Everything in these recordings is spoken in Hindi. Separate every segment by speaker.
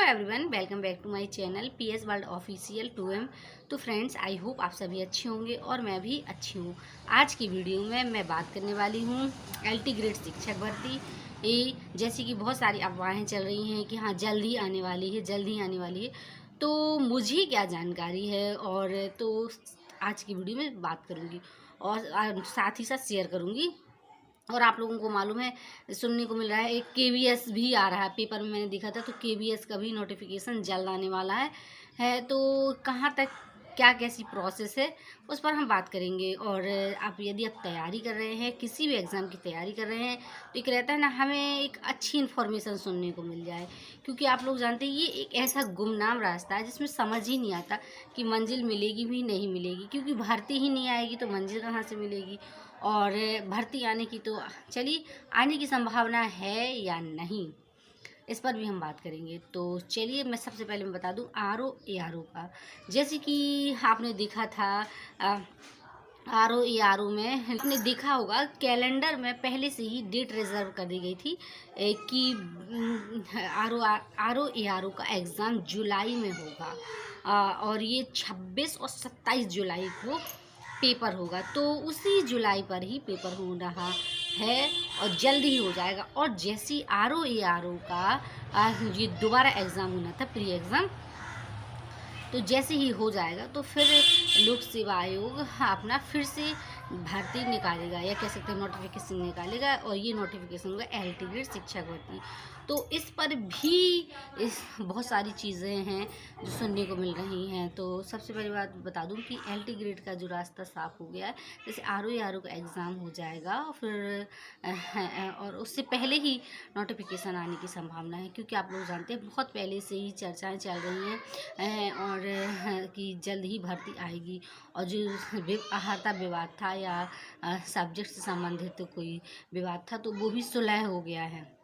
Speaker 1: Everyone, welcome back to my channel PS world official 2M। तो फ्रेंड्स, आई होप आप सभी अच्छे होंगे और मैं भी अच्छी हूँ। आज की वीडियो में मैं बात करने वाली हूँ एलटी ग्रेड शिक्षक भर्ती। जैसे कि बहुत सारी अफवाहें चल रही हैं कि हाँ जल्द ही आने वाली है, जल्द ही आने वाली है। तो मुझे क्या जानकारी है और तो आज की वीडियो में बात करूँगी और साथ ही साथ शेयर करूँगी। और आप लोगों को मालूम है, सुनने को मिल रहा है एक केवीएस भी आ रहा है, पेपर में मैंने देखा था। तो केवीएस का भी नोटिफिकेशन जल्द आने वाला है। तो कहाँ तक क्या कैसी प्रोसेस है उस पर हम बात करेंगे। और आप यदि आप तैयारी कर रहे हैं, किसी भी एग्ज़ाम की तैयारी कर रहे हैं, तो एक रहता है ना, हमें एक अच्छी इन्फॉर्मेशन सुनने को मिल जाए। क्योंकि आप लोग जानते हैं ये एक ऐसा गुमनाम रास्ता है जिसमें समझ ही नहीं आता कि मंजिल मिलेगी भी नहीं मिलेगी। क्योंकि भर्ती ही नहीं आएगी तो मंजिल कहाँ से मिलेगी। और भर्ती आने की तो चलिए आने की संभावना है या नहीं, इस पर भी हम बात करेंगे। तो चलिए मैं सबसे पहले मैं बता दूं RO का। जैसे कि आपने देखा था RO में आपने देखा होगा कैलेंडर में पहले से ही डेट रिजर्व कर दी गई थी कि RO का एग्ज़ाम जुलाई में होगा। और ये 26 और 27 जुलाई को पेपर होगा। तो उसी जुलाई पर ही पेपर हो रहा है और जल्द ही हो जाएगा। और जैसी RO का ये दोबारा एग्ज़ाम होना था, प्री एग्ज़ाम, तो जैसे ही हो जाएगा तो फिर लोक सेवा आयोग अपना फिर से भर्ती निकालेगा, या कह सकते हैं नोटिफिकेशन निकालेगा। और ये नोटिफिकेशन होगा एलटी ग्रेड शिक्षक भर्ती। तो इस पर भी बहुत सारी चीज़ें हैं जो सुनने को मिल रही हैं। तो सबसे पहली बात बता दूं कि एलटी ग्रेड का जो रास्ता साफ हो गया है। जैसे RO का एग्ज़ाम हो जाएगा फिर और उससे पहले ही नोटिफिकेशन आने की संभावना है। क्योंकि आप लोग जानते हैं बहुत पहले से ही चर्चाएँ चल रही हैं और कि जल्द ही भर्ती आएगी। और जो आहर्ता विवाद था या सब्जेक्ट से संबंधित कोई विवाद था, तो वो भी सुलह हो गया है।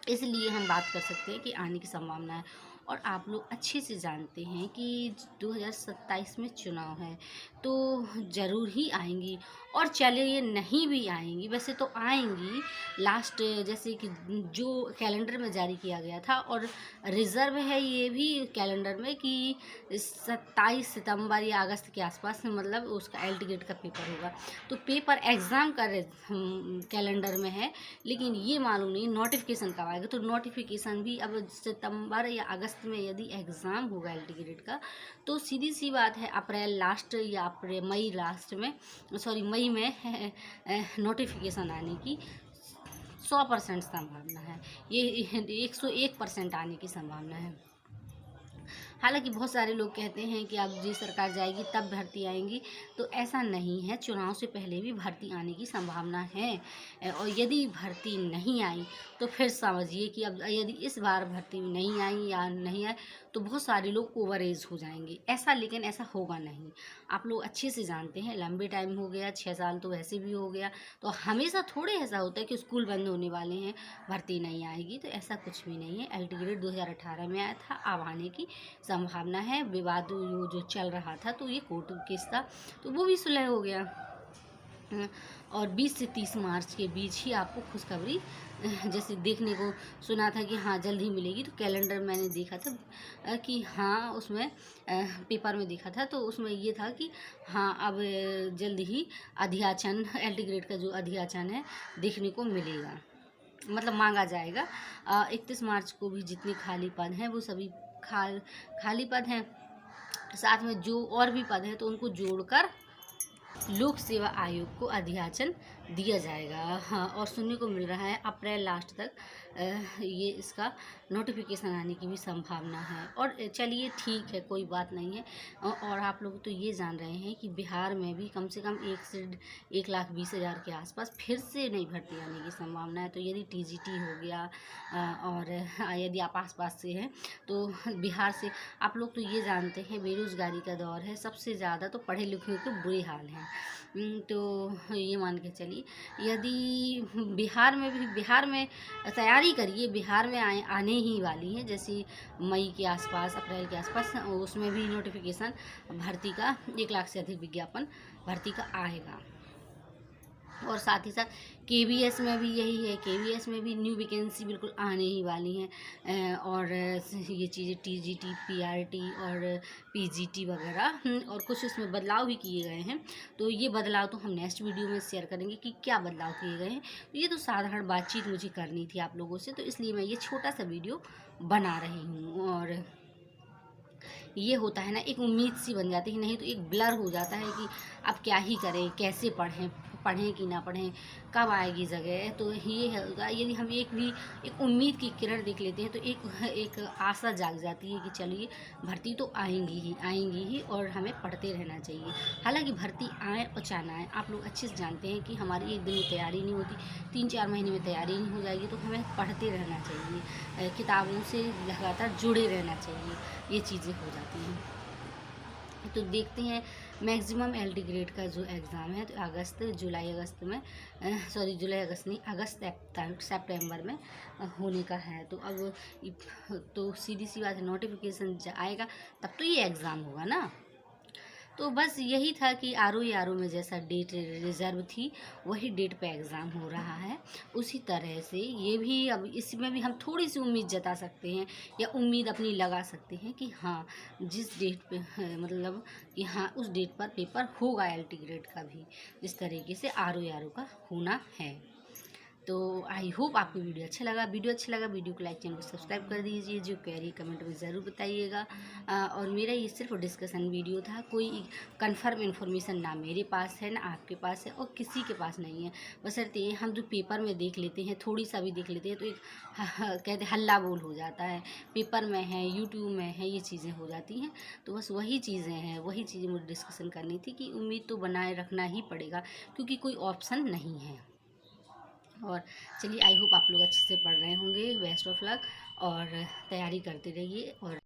Speaker 1: इसलिए हम बात कर सकते हैं कि आने की संभावना है। और आप लोग अच्छे से जानते हैं कि 2027 में चुनाव है, तो ज़रूर ही आएंगी। और चलिए नहीं भी आएंगी, वैसे तो आएंगी लास्ट, जैसे कि जो कैलेंडर में जारी किया गया था और रिज़र्व है ये भी कैलेंडर में कि 27 सितंबर या अगस्त के आसपास, मतलब उसका एल टिकट का पेपर होगा। तो पेपर एग्ज़ाम का कैलेंडर में है, लेकिन ये मालूम नहीं नोटिफिकेशन कब आएगा। तो नोटिफिकेशन भी अब सितंबर या अगस्त में यदि एग्ज़ाम होगा एल टिकट का, तो सीधी सी बात है अप्रैल लास्ट या मई लास्ट में, सॉरी मई में नोटिफिकेशन आने की 100% संभावना है। ये 101% आने की संभावना है। हालांकि बहुत सारे लोग कहते हैं कि अब जी सरकार जाएगी तब भर्ती आएंगी, तो ऐसा नहीं है। चुनाव से पहले भी भर्ती आने की संभावना है। और यदि भर्ती नहीं आई तो फिर समझिए कि अब यदि इस बार भर्ती नहीं आई या नहीं आए तो बहुत सारे लोग ओवर एज हो जाएंगे। लेकिन ऐसा होगा नहीं। आप लोग अच्छे से जानते हैं, लंबे टाइम हो गया, 6 साल तो वैसे भी हो गया। तो हमेशा थोड़े ऐसा होता है कि स्कूल बंद होने वाले हैं, भर्ती नहीं आएगी। तो ऐसा कुछ भी नहीं है। एल टी ग्रेड 2018 में आया था, अब आने की संभावना है। विवाद वो जो चल रहा था तो ये कोर्ट केस था, तो वो भी सुलह हो गया। और 20 से 30 मार्च के बीच ही आपको खुशखबरी जैसे देखने को सुना था कि हाँ जल्द ही मिलेगी। तो कैलेंडर मैंने देखा था कि हाँ उसमें पेपर में देखा था, तो उसमें ये था कि हाँ अब जल्द ही अध्याचन, एल टी ग्रेड का जो अध्याचन है देखने को मिलेगा, मतलब मांगा जाएगा। 31 मार्च को भी जितने खाली पद हैं वो सभी खाली पद हैं। साथ में जो और भी पद हैं तो उनको जोड़कर लोक सेवा आयोग को अध्याचन दिया जाएगा। हाँ, और सुनने को मिल रहा है अप्रैल लास्ट तक ये इसका नोटिफिकेशन आने की भी संभावना है। और चलिए ठीक है, कोई बात नहीं है। और आप लोग तो ये जान रहे हैं कि बिहार में भी कम से कम 1 से 1,20,000 के आसपास फिर से नई भर्ती आने की संभावना है। तो यदि TGT हो गया और यदि आप आसपास से हैं तो बिहार से, आप लोग तो ये जानते हैं बेरोज़गारी का दौर है, सबसे ज़्यादा तो पढ़े लिखे के बुरे हाल हैं। तो ये मान के चलिए यदि बिहार में तैयारी करिए, बिहार में आने ही वाली है। जैसे मई के आसपास, अप्रैल के आसपास उसमें भी नोटिफिकेशन भर्ती का 1 लाख से अधिक विज्ञापन भर्ती का आएगा। और साथ ही साथ केवीएस में भी यही है, केवीएस में भी न्यू वैकेंसी बिल्कुल आने ही वाली हैं। और ये चीज़ें टीजीटी, पीआरटी और पीजीटी वगैरह और कुछ उसमें बदलाव भी किए गए हैं। तो ये बदलाव तो हम नेक्स्ट वीडियो में शेयर करेंगे कि क्या बदलाव किए गए हैं। तो ये तो साधारण बातचीत मुझे करनी थी आप लोगों से, तो इसलिए मैं ये छोटा सा वीडियो बना रही हूँ। और ये होता है ना, एक उम्मीद सी बन जाती है, नहीं तो एक ब्लर हो जाता है कि अब क्या ही करें, कैसे पढ़ें, पढ़ें कि ना पढ़ें, कब आएगी जगह। तो ये होगा, यदि हम एक उम्मीद की किरण देख लेते हैं तो एक आशा जाग जाती है कि चलिए भर्ती तो आएंगी ही और हमें पढ़ते रहना चाहिए। हालांकि भर्ती आए और चाहे ना आए, आप लोग अच्छे से जानते हैं कि हमारी एक दिन में तैयारी नहीं होती, 3-4 महीने में तैयारी नहीं हो जाएगी। तो हमें पढ़ते रहना चाहिए, किताबों से लगातार जुड़े रहना चाहिए, ये चीज़ें हो जाती हैं। तो देखते हैं मैक्सिमम एलडी ग्रेड का जो एग्ज़ाम है तो जुलाई अगस्त में, जुलाई अगस्त नहीं, अगस्त सितंबर में होने का है। तो अब तो सीधी सी बात है, नोटिफिकेशन आएगा तब तो ये एग्ज़ाम होगा ना। तो बस यही था कि आर ओ में जैसा डेट रिज़र्व थी वही डेट पे एग्ज़ाम हो रहा है, उसी तरह से ये भी अब इसमें भी हम थोड़ी सी उम्मीद जता सकते हैं या उम्मीद अपनी लगा सकते हैं कि हाँ जिस डेट पे मतलब कि हाँ उस डेट पर पेपर होगा एलटी ग्रेड का भी, जिस तरीके से आर ओ का होना है। तो आई होप आपको वीडियो अच्छा लगा। वीडियो को लाइक, चैनल को सब्सक्राइब कर दीजिए। जो क्वेरी कमेंट में ज़रूर बताइएगा। और मेरा ये सिर्फ डिस्कशन वीडियो था, कोई कंफर्म इन्फॉर्मेशन ना मेरे पास है ना आपके पास है और किसी के पास नहीं है। बशर्ते ये हम जो पेपर में देख लेते हैं, थोड़ी सा भी देख लेते हैं तो एक कहते हल्ला बोल हो जाता है, पेपर में है, यूट्यूब में है, ये चीज़ें हो जाती हैं। तो बस वही चीज़ें मुझे डिस्कशन करनी थी कि उम्मीद तो बनाए रखना ही पड़ेगा क्योंकि कोई ऑप्शन नहीं है। और चलिए आई होप आप लोग अच्छे से पढ़ रहे होंगे। बेस्ट ऑफ लक और तैयारी करते रहिए। और